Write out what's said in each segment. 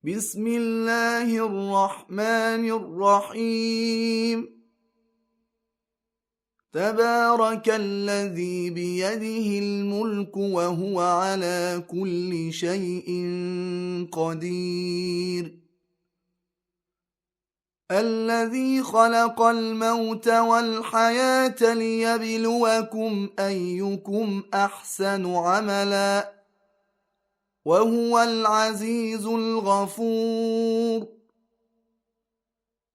بسم الله الرحمن الرحيم تبارك الذي بيده الملك وهو على كل شيء قدير الذي خلق الموت والحياة ليبلوكم أيكم أحسن عملا وهو العزيز الغفور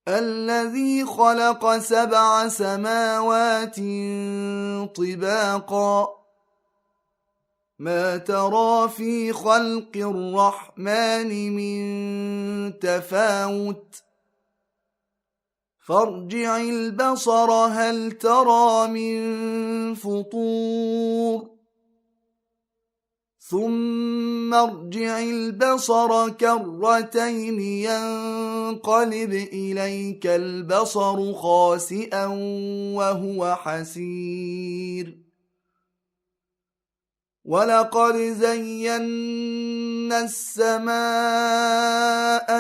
الذي خلق 7 سماوات طباقا ما ترى في خلق الرحمن من تفاوت فارجع البصر هل ترى من فطور ثم ارجع البصر كرتين ينقلب إليك البصر خاسئا وهو حسير ولقد زينا السماء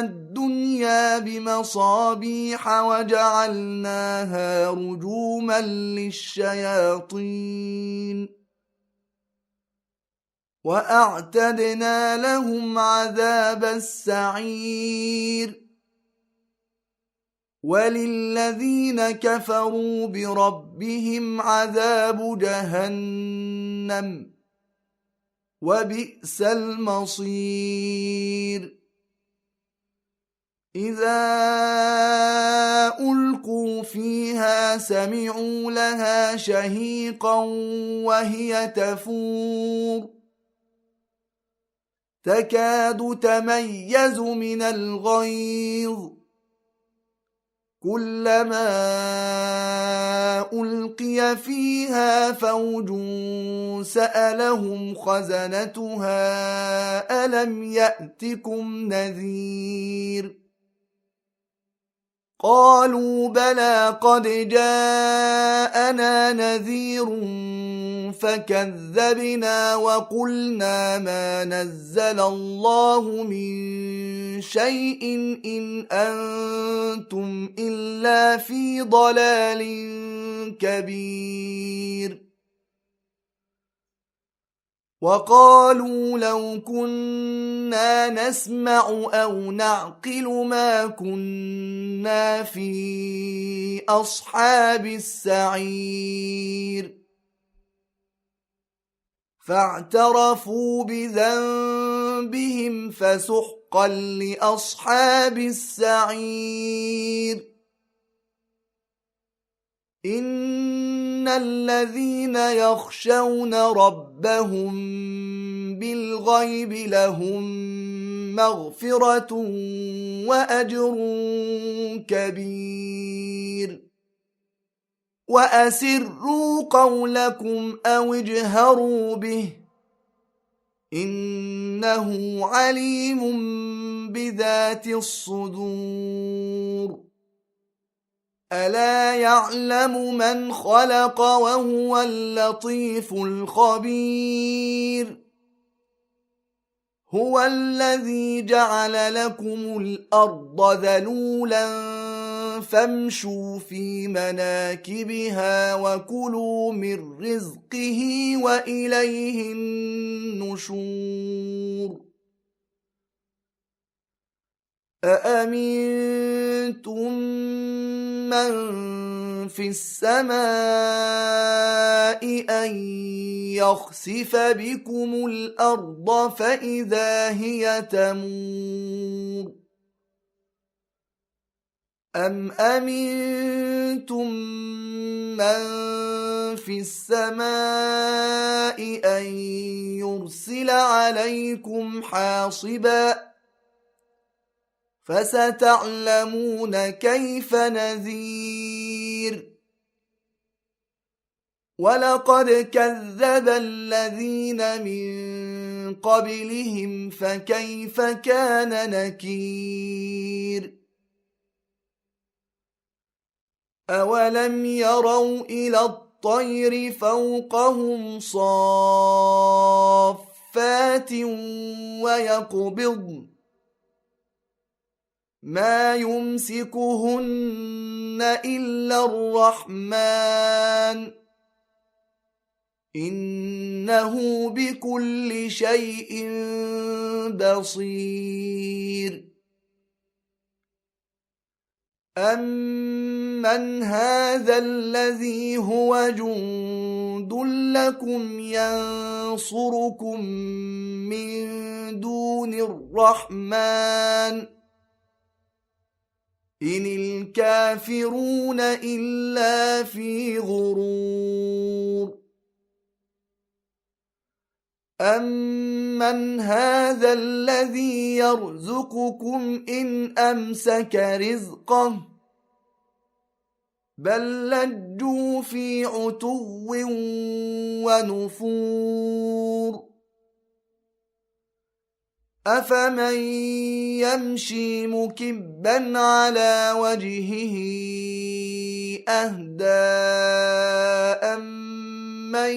الدنيا بمصابيح وجعلناها رجوما للشياطين وأعتدنا لهم عذاب السعير وللذين كفروا بربهم عذاب جهنم وبئس المصير إذا ألقوا فيها سمعوا لها شهيقا وهي تفور تكاد تميز من الغيظ كلما ألقي فيها فوج سألهم خزنتها ألم يأتكم نذير قالوا بلى قد جاءنا نذير فكذبنا وقلنا ما نزل الله من شيء إن أنتم إلا في ضلال كبير وقالوا لو كنا نسمع أو نعقل ما كنا في أصحاب السعير فاعترفوا بذنبهم فسحقا لأصحاب السعير إن الذين يخشون ربهم بالغيب لهم مغفرة وأجر كبير وأسروا قولكم أو اجهروا به إنه عليم بذات الصدور ألا يعلم من خلق وهو اللطيف الخبير هو الذي جعل لكم الأرض ذلولا فامشوا في مناكبها وكلوا من رزقه وإليه النشور أأمنتم من في السماء أن يخسف بكم الأرض فإذا هي تمور أم أمنتم من في السماء أن يرسل عليكم حاصبا فستعلمون كيف نذير ولقد كذب الذين من قبلهم فكيف كان نكير أولم يروا إلى الطير فوقهم صافات ويقبضن ما يمسكهن إلا الرحمن إنه بكل شيء بصير أمن هذا الذي هو جند لكم ينصركم من دون الرحمن إن الكافرون إلا في غرور أمن هذا الذي يرزقكم إن أمسك رزقه بل لجوا في عتو ونفور أفمن يمشي مكبا على وجهه أهدى أمن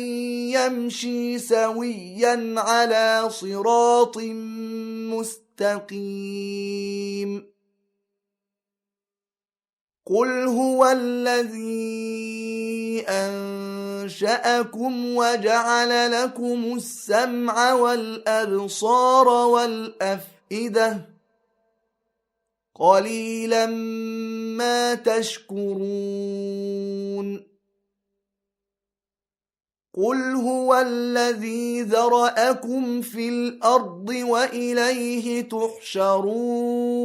يمشي سويا على صراط مستقيم قل هو الذي أنشأكم وجعل لكم السمع والأبصار والأفئدة قليلا ما تشكرون قل هو الذي ذرأكم في الأرض وإليه تحشرون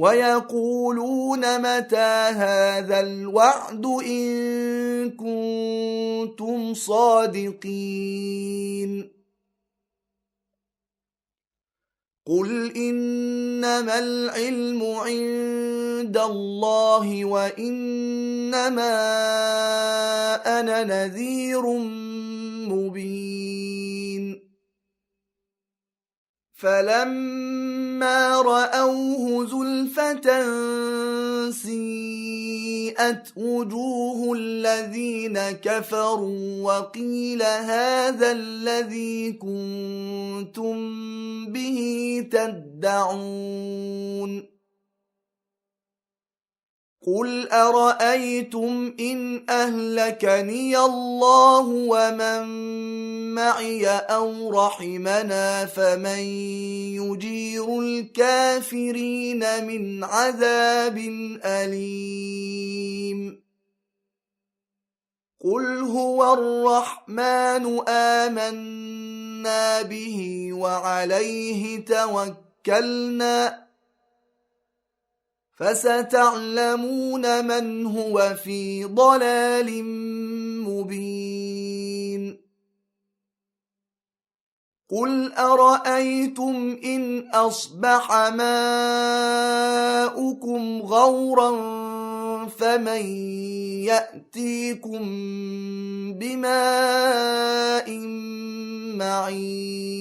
ويقولون متى هذا الوعد إن كنتم صادقين قل إنما العلم عند الله وإنما أنا نذير مبين فلما رأوه زلفة سيئت وجوه الذين كفروا وقيل هذا الذي كنتم به تدعون قل أرأيتم إن أهلكني الله ومن معي أو رحمنا فمن يجير الكافرين من عذاب أليم قل هو الرحمن آمنا به وعليه توكلنا فستعلمون من هو في ضلال مبين قل أرأيتم إن أصبح ماؤكم غورا فمن يأتيكم بماء معين